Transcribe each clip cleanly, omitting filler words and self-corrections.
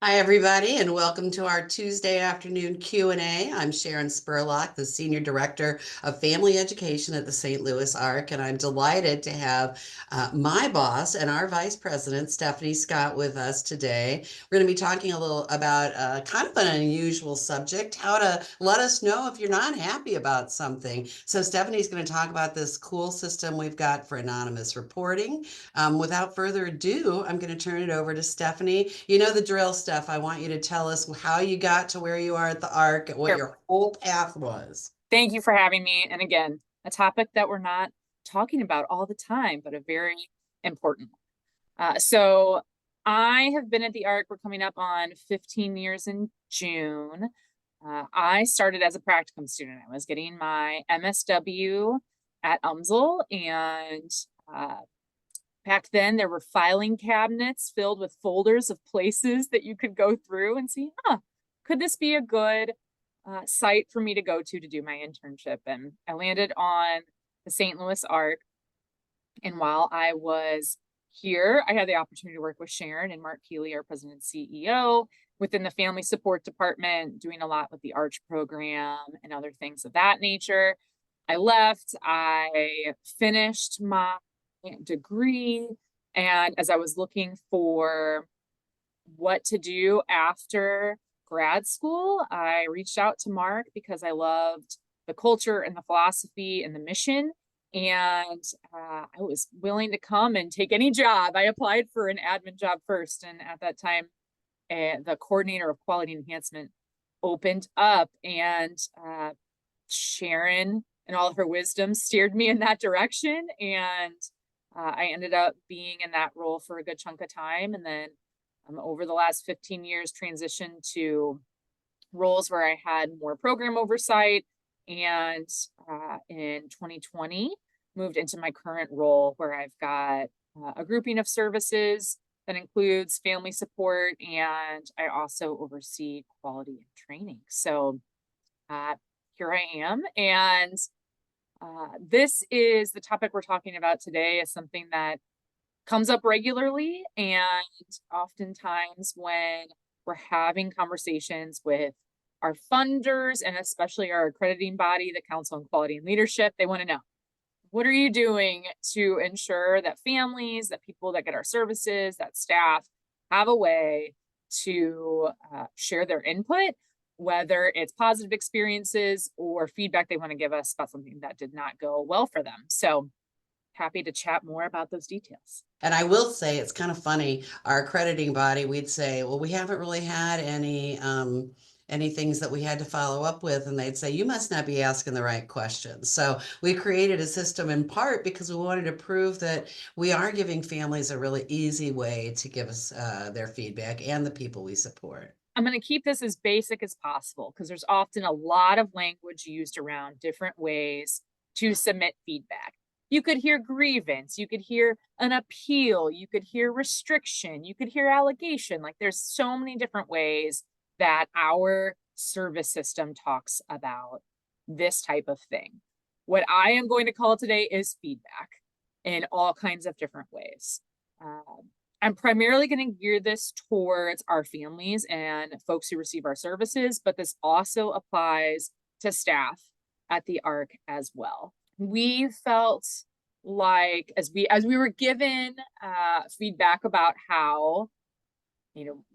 Hi, everybody, and welcome to our Tuesday afternoon Q&A. I'm Sharon Spurlock, the Senior Director of Family Education at the St. Louis Arc, and I'm delighted to have my boss and our Vice President, Stephanie Scott, with us today. We're going to be talking a little about kind of an unusual subject, how to let us know if you're not happy about something. So Stephanie's going to talk about this cool system we've got for anonymous reporting. Without further ado, I'm going to turn it over to Stephanie. You know the drill, Steph. I want you to tell us how you got to where you are at the ARC, what Sure. your whole path was. Thank you for having me. And again, a topic that we're not talking about all the time, but a very important one. So I have been at the ARC. We're coming up on 15 years in June. I started as a practicum student. I was getting my MSW at UMSL, and back then there were filing cabinets filled with folders of places that you could go through and see, could this be a good site for me to go to do my internship? And I landed on the St. Louis Arc. And while I was here, I had the opportunity to work with Sharon and Mark Keeley, our president and CEO, within the family support department, doing a lot with the ARCH program and other things of that nature. I left, I finished my degree, and as I was looking for what to do after grad school, I reached out to Mark because I loved the culture and the philosophy and the mission. And I was willing to come and take any job. I applied for an admin job first. And at that time, the coordinator of quality enhancement opened up, and Sharon and all of her wisdom steered me in that direction. And I ended up being in that role for a good chunk of time. And then over the last 15 years, transitioned to roles where I had more program oversight. And in 2020, moved into my current role where I've got a grouping of services that includes family support, and I also oversee quality and training. So uh, here I am. And this is the topic we're talking about today, is something that comes up regularly, and oftentimes when we're having conversations with our funders and especially our accrediting body, the Council on Quality and Leadership, they want to know, what are you doing to ensure that families, that people that get our services, that staff have a way to share their input, whether it's positive experiences or feedback they want to give us about something that did not go well for them. So happy to chat more about those details. And I will say it's kind of funny. Our accrediting body, we'd say, well, we haven't really had any things that we had to follow up with, and they'd say, you must not be asking the right questions. So we created a system in part because we wanted to prove that we are giving families a really easy way to give us their feedback and the people we support. I'm going to keep this as basic as possible because there's often a lot of language used around different ways to submit feedback. You could hear grievance, you could hear an appeal, you could hear restriction, you could hear allegation. Like there's so many different ways that our service system talks about this type of thing. What I am going to call today is feedback in all kinds of different ways. I'm primarily going to gear this towards our families and folks who receive our services, but this also applies to staff at the ARC as well. We felt like as we were given feedback about how,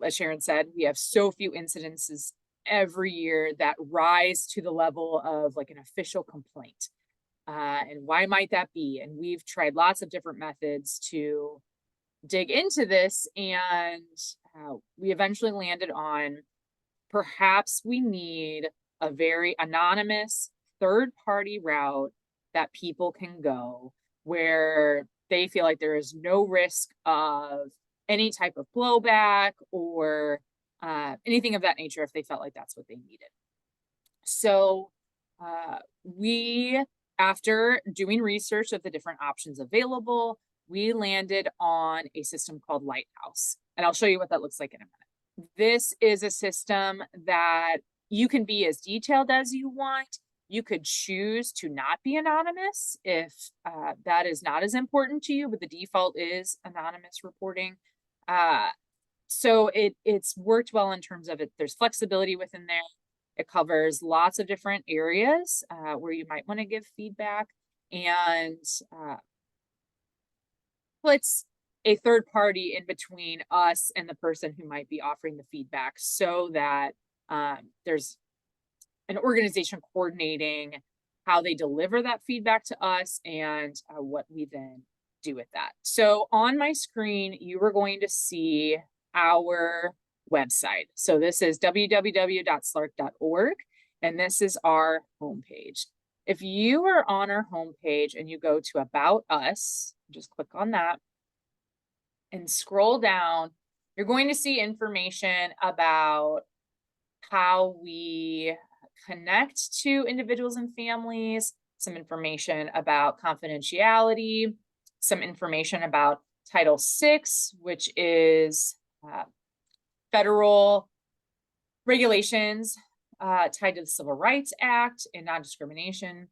as Sharon said, we have so few incidences every year that rise to the level of like an official complaint. And why might that be? And we've tried lots of different methods to dig into this, and we eventually landed on perhaps we need a very anonymous third-party route that people can go where they feel like there is no risk of any type of blowback or anything of that nature if they felt like that's what they needed. So we, after doing research of the different options available, we landed on a system called Lighthouse. And I'll show you what that looks like in a minute. This is a system that you can be as detailed as you want. You could choose to not be anonymous if that is not as important to you, but the default is anonymous reporting. So it's worked well in terms of it. There's flexibility within there. It covers lots of different areas where you might want to give feedback, and puts a third party in between us and the person who might be offering the feedback, so that there's an organization coordinating how they deliver that feedback to us and what we then do with that. So on my screen, you are going to see our website. So this is www.slark.org, and this is our homepage. If you are on our homepage and you go to About Us, just click on that and scroll down, you're going to see information about how we connect to individuals and families, some information about confidentiality, some information about Title VI, which is federal regulations tied to the Civil Rights Act and non-discrimination.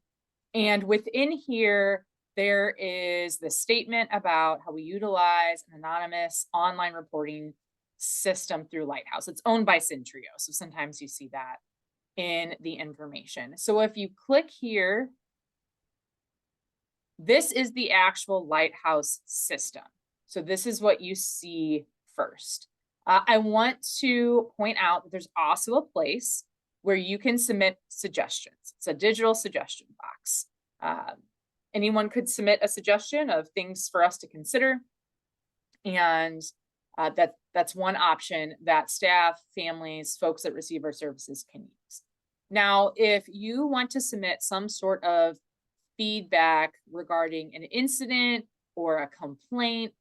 And within here, there is the statement about how we utilize an anonymous online reporting system through Lighthouse. It's owned by Centrio, so sometimes you see that in the information. So if you click here, this is the actual Lighthouse system. So this is what you see first. I want to point out that there's also a place where you can submit suggestions. It's a digital suggestion box. Anyone could submit a suggestion of things for us to consider. And that's one option that staff, families, folks that receive our services can use. Now, if you want to submit some sort of feedback regarding an incident or a complaint,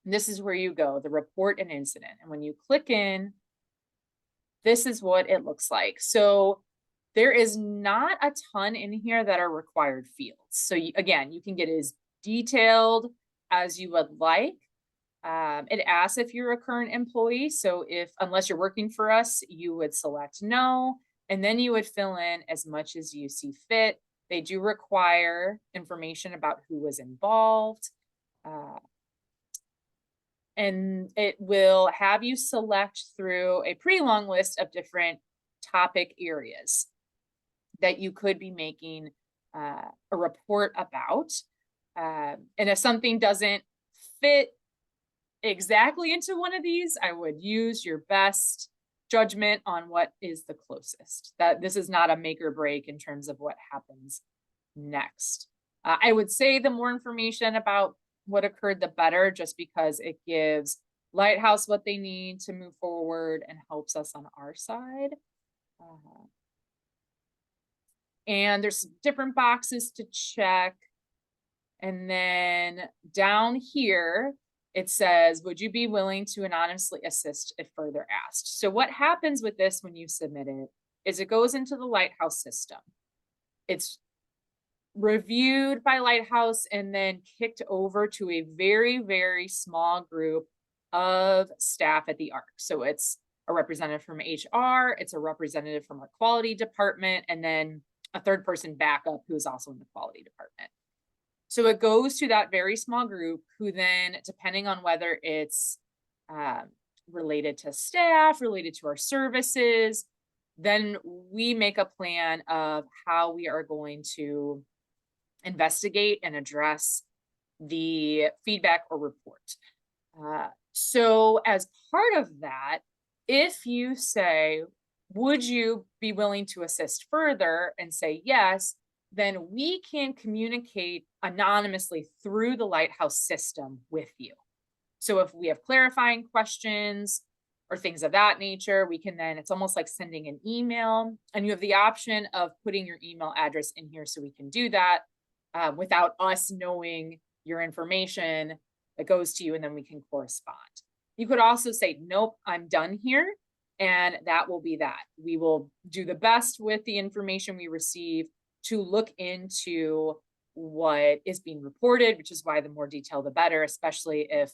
this is where you go, the report an incident. And when you click in, this is what it looks like. So there is not a ton in here that are required fields. So again, you can get as detailed as you would like. It asks if you're a current employee. So unless you're working for us, you would select no, and then you would fill in as much as you see fit. They do require information about who was involved. And it will have you select through a pretty long list of different topic areas that you could be making a report about. And if something doesn't fit exactly into one of these, I would use your best judgment on what is the closest. That this is not a make or break in terms of what happens next. I would say the more information about what occurred, the better, just because it gives Lighthouse what they need to move forward and helps us on our side. And there's different boxes to check. And then down here, it says, would you be willing to anonymously assist if further asked? So what happens with this when you submit it is it goes into the Lighthouse system. It's reviewed by Lighthouse and then kicked over to a very, very small group of staff at the ARC. So it's a representative from HR, it's a representative from our quality department, and then a third person backup who is also in the quality department. So it goes to that very small group who then, depending on whether it's related to staff, related to our services, then we make a plan of how we are going to investigate and address the feedback or report. So as part of that, if you say, would you be willing to assist further, and say yes, then we can communicate anonymously through the Lighthouse system with you. So if we have clarifying questions or things of that nature, we can then, it's almost like sending an email, and you have the option of putting your email address in here so we can do that without us knowing your information that goes to you, and then we can correspond. You could also say, nope, I'm done here. And that will be that. We will do the best with the information we receive to look into what is being reported, which is why the more detail, the better, especially if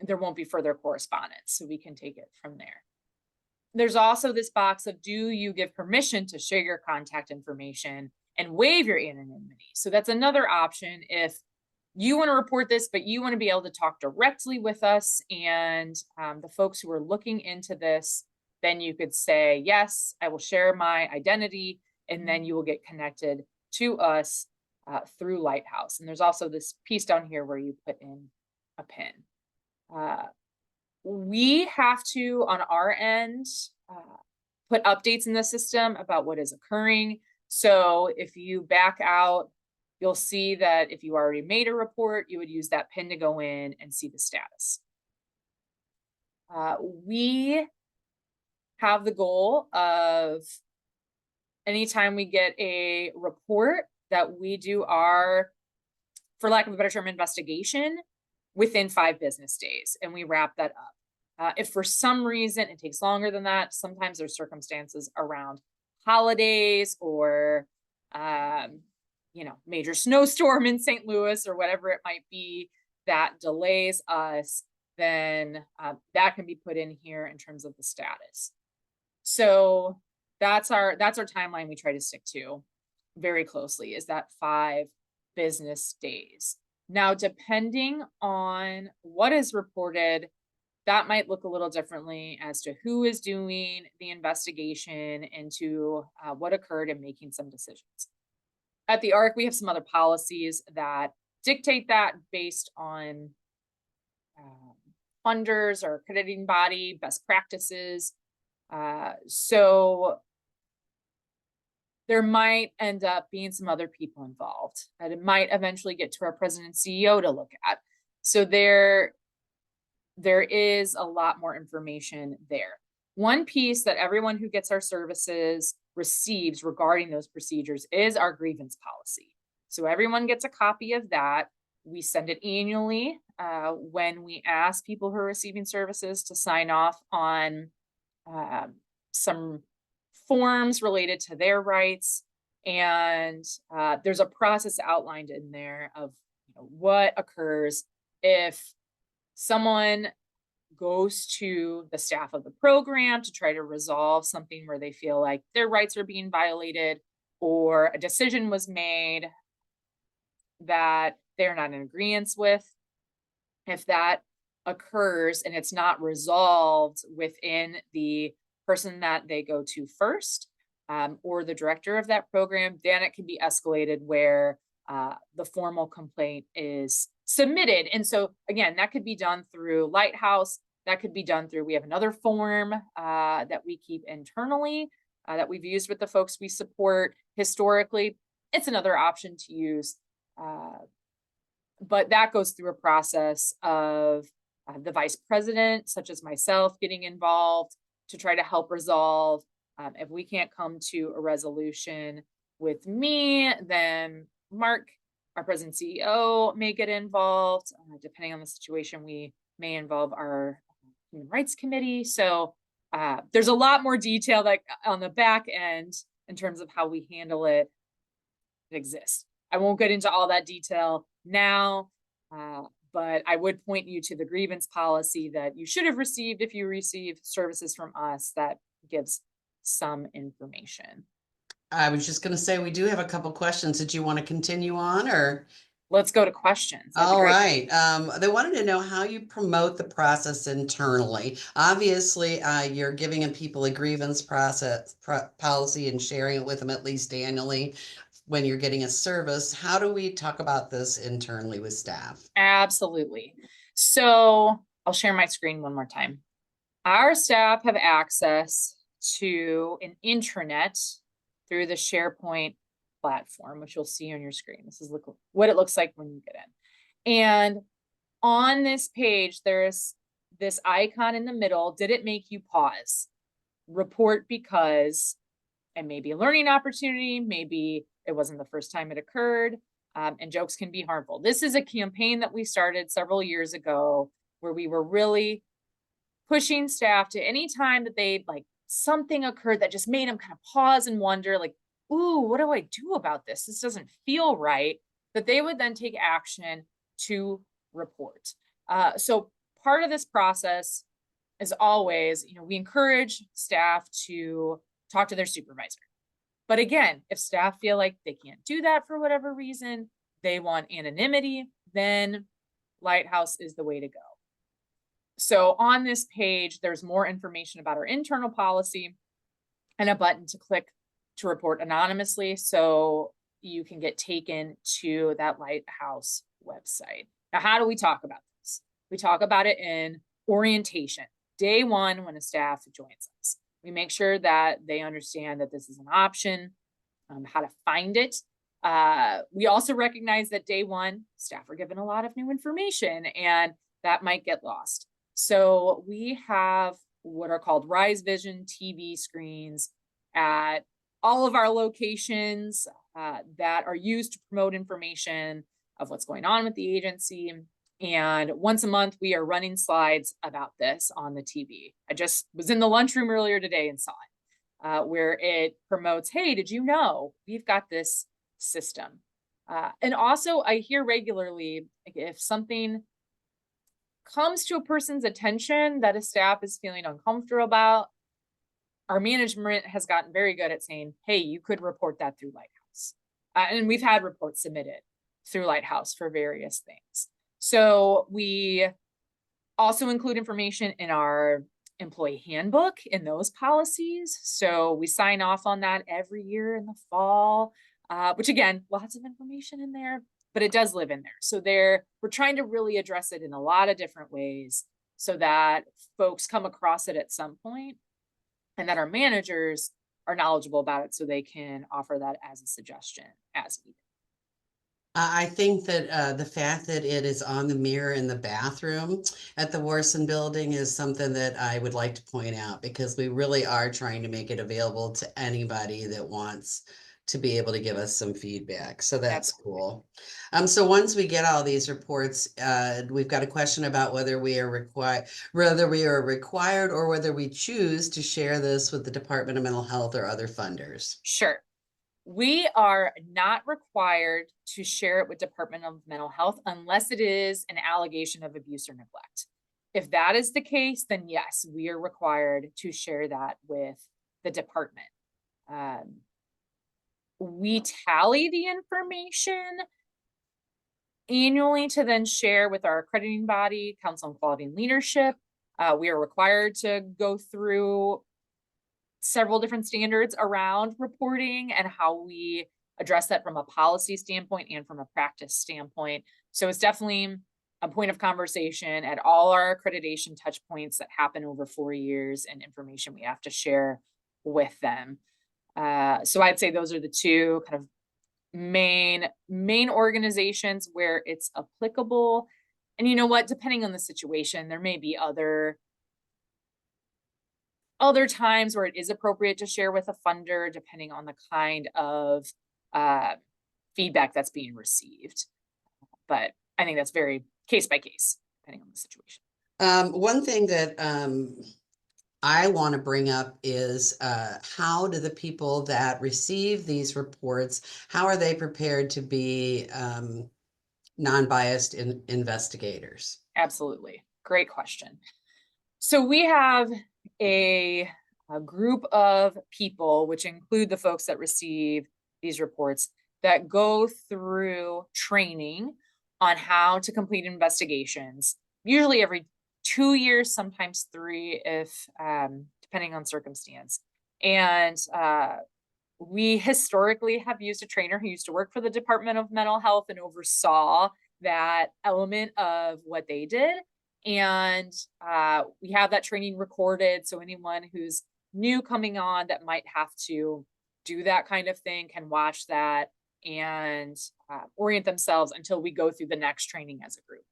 there won't be further correspondence. So we can take it from there. There's also this box of, do you give permission to share your contact information and waive your anonymity? So that's another option if you want to report this, but you want to be able to talk directly with us and the folks who are looking into this, then you could say, yes, I will share my identity, and then you will get connected to us through Lighthouse. And there's also this piece down here where you put in a PIN. We have to, on our end, put updates in the system about what is occurring. So if you back out, you'll see that if you already made a report, you would use that PIN to go in and see the status. We have the goal of anytime we get a report that we do our, for lack of a better term, investigation within 5 business days, and we wrap that up. If for some reason it takes longer than that, sometimes there's circumstances around holidays or major snowstorm in St. Louis or whatever it might be that delays us, then that can be put in here in terms of the status. So that's our timeline we try to stick to very closely, is that 5 business days. Now, depending on what is reported, that might look a little differently as to who is doing the investigation into what occurred and making some decisions. At the ARC, we have some other policies that dictate that based on funders or accrediting body, best practices. So there might end up being some other people involved, and it might eventually get to our president and CEO to look at. So there is a lot more information there. One piece that everyone who gets our services receives regarding those procedures is our grievance policy. So everyone gets a copy of that. We send it annually when we ask people who are receiving services to sign off on some forms related to their rights. And there's a process outlined in there of what occurs if someone goes to the staff of the program to try to resolve something where they feel like their rights are being violated, or a decision was made that they're not in agreement with. If that occurs and it's not resolved within the person that they go to first, or the director of that program, then it can be escalated where the formal complaint is submitted. And so again, that could be done through Lighthouse. That could be done through, we have another form that we keep internally that we've used with the folks we support historically. It's another option to use. But that goes through a process of the vice president, such as myself, getting involved to try to help resolve. If we can't come to a resolution with me, then Mark, our president CEO, may get involved. Depending on the situation, we may involve our human rights committee. So there's a lot more detail that on the back end in terms of how we handle it exists. I won't get into all that detail now, but I would point you to the grievance policy that you should have received if you received services from us that gives some information. I was just going to say, we do have a couple questions. Did you want to continue on, or? Let's go to questions. All right. They wanted to know how you promote the process internally. Obviously, you're giving people a grievance policy and sharing it with them at least annually when you're getting a service. How do we talk about this internally with staff? Absolutely. So I'll share my screen one more time. Our staff have access to an intranet through the SharePoint platform, which you'll see on your screen. This is what it looks like when you get in. And on this page, there's this icon in the middle. Did it make you pause? Report because, and maybe a learning opportunity, maybe it wasn't the first time it occurred, and jokes can be harmful. This is a campaign that we started several years ago where we were really pushing staff to, any time that they something occurred that just made them kind of pause and wonder, ooh, what do I do about this? This doesn't feel right. That they would then take action to report. So part of this process is always, we encourage staff to talk to their supervisor. But again, if staff feel like they can't do that for whatever reason, they want anonymity, then Lighthouse is the way to go. So on this page, there's more information about our internal policy and a button to click to report anonymously, so you can get taken to that Lighthouse website. Now, how do we talk about this? We talk about it in orientation. Day one, when a staff joins us, we make sure that they understand that this is an option, how to find it. We also recognize that day one, staff are given a lot of new information and that might get lost. So we have what are called Rise Vision TV screens at all of our locations that are used to promote information of what's going on with the agency. And once a month, we are running slides about this on the TV. I just was in the lunchroom earlier today and saw it, where it promotes, hey, did you know we've got this system? And also I hear regularly, like, if something comes to a person's attention that a staff is feeling uncomfortable about, our management has gotten very good at saying, hey, you could report that through Lighthouse. And we've had reports submitted through Lighthouse for various things. So we also include information in our employee handbook in those policies. So we sign off on that every year in the fall, which again, lots of information in there, but it does live in there. So we're trying to really address it in a lot of different ways so that folks come across it at some point and that our managers are knowledgeable about it so they can offer that as a suggestion as needed. I think that the fact that it is on the mirror in the bathroom at the Warson building is something that I would like to point out, because we really are trying to make it available to anybody that wants to be able to give us some feedback. So that's cool. So once we get all these reports, we've got a question about whether we are required or whether we choose to share this with the Department of Mental Health or other funders. Sure. We are not required to share it with Department of Mental Health unless it is an allegation of abuse or neglect. If that is the case, then yes, we are required to share that with the department. We tally the information annually to then share with our accrediting body, Council on Quality and Leadership. We are required to go through several different standards around reporting and how we address that from a policy standpoint and from a practice standpoint. So it's definitely a point of conversation at all our accreditation touch points that happen over 4 years, and information we have to share with them. So I'd say those are the two kind of main organizations where it's applicable. And you know what, depending on the situation, there may be other times where it is appropriate to share with a funder, depending on the kind of feedback that's being received. But I think that's very case by case, depending on the situation. One thing that I want to bring up is how do the people that receive these reports, how are they prepared to be non-biased investigators? Absolutely. Great question. So we have a group of people, which include the folks that receive these reports, that go through training on how to complete investigations, usually every 2 years, sometimes 3, if depending on circumstance. And we historically have used a trainer who used to work for the Department of Mental Health and oversaw that element of what they did. And we have that training recorded, so anyone who's new coming on that might have to do that kind of thing can watch that and orient themselves until we go through the next training as a group.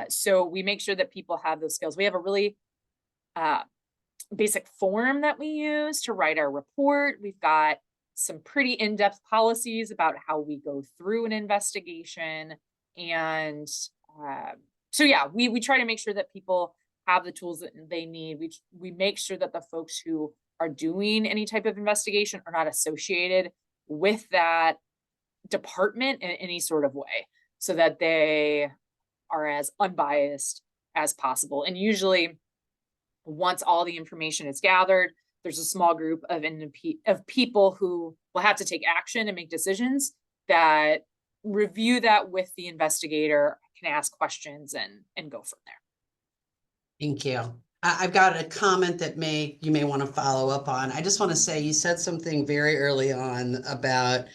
So we make sure that people have those skills. We have a really basic form that we use to write our report. We've got some pretty in-depth policies about how we go through an investigation. And so yeah, we try to make sure that people have the tools that they need. We make sure that the folks who are doing any type of investigation are not associated with that department in any sort of way, so that they are as unbiased as possible. And usually once all the information is gathered, there's a small group of people who will have to take action and make decisions that review that with the investigator, can ask questions and go from there. Thank you. I've got a comment that you may want to follow up on. I just want to say you said something very early on about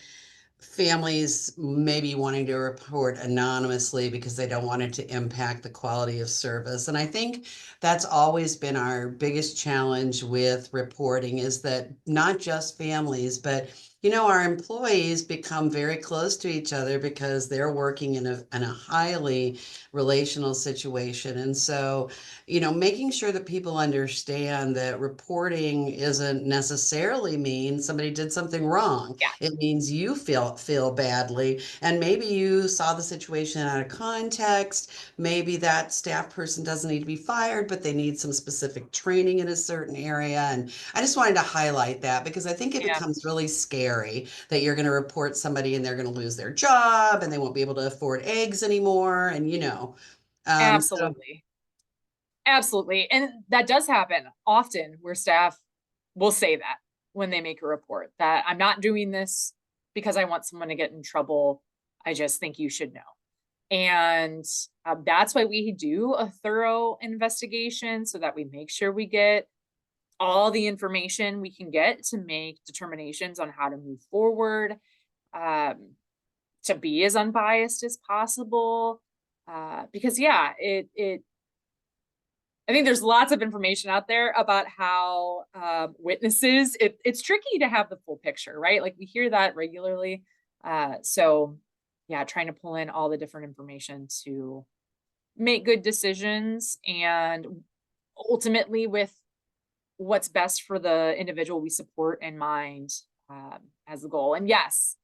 families maybe wanting to report anonymously because they don't want it to impact the quality of service. And I think that's always been our biggest challenge with reporting, is that not just families, but our employees become very close to each other because they're working in a highly relational situation. And so, making sure that people understand that reporting isn't necessarily mean somebody did something wrong. Yeah, It means you feel badly, and maybe you saw the situation out of context. Maybe that staff person doesn't need to be fired, but they need some specific training in a certain area. And I just wanted to highlight that because I think it yeah, becomes really scary that you're going to report somebody and they're going to lose their job and they won't be able to afford eggs anymore. And so absolutely. Absolutely. And that does happen often where staff will say that when they make a report, that I'm not doing this because I want someone to get in trouble. I just think you should know. And that's why we do a thorough investigation, so that we make sure we get all the information we can get to make determinations on how to move forward, um, to be as unbiased as possible. Because yeah, I think there's lots of information out there about how witnesses, it's tricky to have the full picture, right? Like we hear that regularly. So yeah, trying to pull in all the different information to make good decisions, and ultimately with what's best for the individual we support in mind, as the goal. And yes,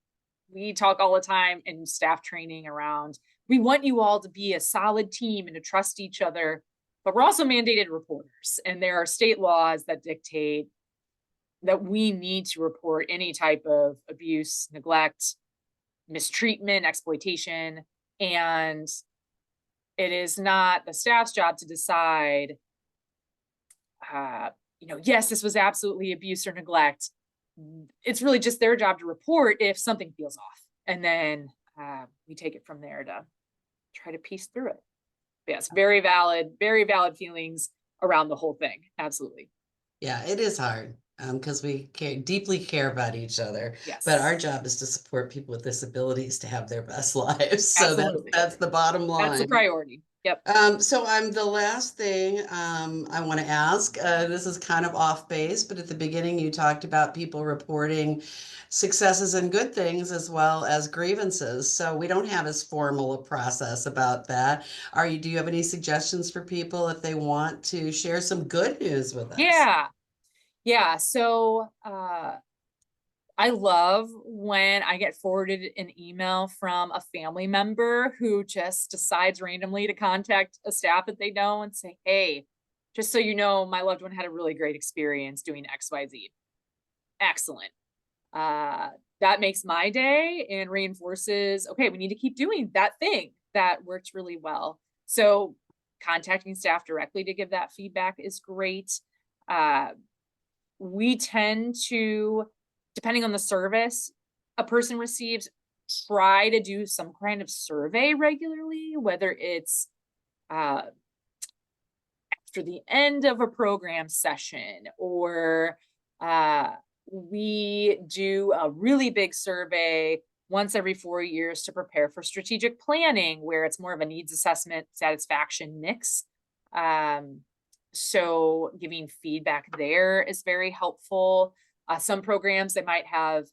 we talk all the time in staff training around, we want you all to be a solid team and to trust each other, but we're also mandated reporters. And there are state laws that dictate that we need to report any type of abuse, neglect, mistreatment, exploitation. And it is not the staff's job to decide, yes, this was absolutely abuse or neglect. It's really just their job to report if something feels off. And then we take it from there to try to piece through it. Yes, very valid feelings around the whole thing. Absolutely. yeah, it is hard because we deeply care about each other. But our Yes, job is to support people with disabilities to have their best lives. So absolutely. that's the bottom That's the line. priority. Yep. So I'm the last thing I want to ask. This is kind of off base, but at the beginning you talked about people reporting successes and good things as well as grievances. So we don't have as formal a process about that. Do you have any suggestions for people if they want to share some good news with us? Yeah. Yeah. So I love when I get forwarded an email from a family member who just decides randomly to contact a staff that they know and say, hey, just so you know, my loved one had a really great experience doing XYZ. Excellent. Uh, that makes my day and reinforces, okay, we need to keep doing that thing that worked really well. So contacting staff directly to give that feedback is great. Uh, we tend to, depending on the service a person receives, try to do some kind of survey regularly, whether it's uh, after the end of a program session, or uh, we do a really big survey once every 4 years to prepare for strategic planning, where it's more of a needs assessment satisfaction mix. Um, so giving feedback there is very helpful. Some programs, they might have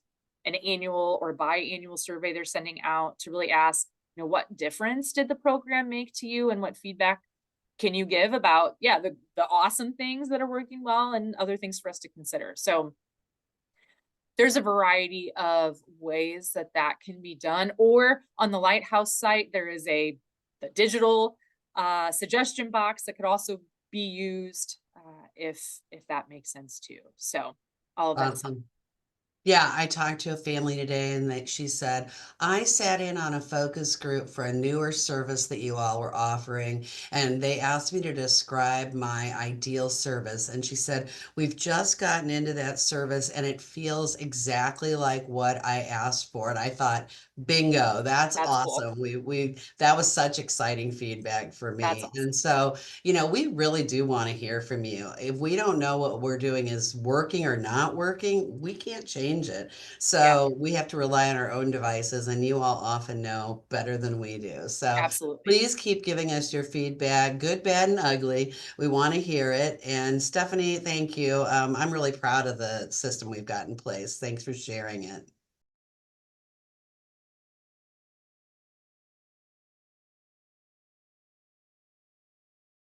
an annual or biannual survey they're sending out to really ask, what difference did the program make to you, and what feedback can you give about, yeah, the awesome things that are working well and other things for us to consider. So there's a variety of ways that that can be done. Or on the Lighthouse site, there is the digital suggestion box that could also be used if that makes sense too. So all of that's Awesome. Yeah, I talked to a family today and she said, I sat in on a focus group for a newer service that you all were offering, and they asked me to describe my ideal service. And she said, we've just gotten into that service and it feels exactly like what I asked for. And I thought, bingo, that's That's cool. awesome. That was such exciting feedback for That's me. awesome. And so, we really do want to hear from you. If we don't know what we're doing is working or not working, we can't change it. Yeah, So we have to rely on our own devices, and you all often know better than we do. So absolutely. please keep giving us your feedback, good, bad, and ugly. We want to hear it. And Stephanie, thank you. I'm really proud of the system we've got in place. Thanks for sharing it.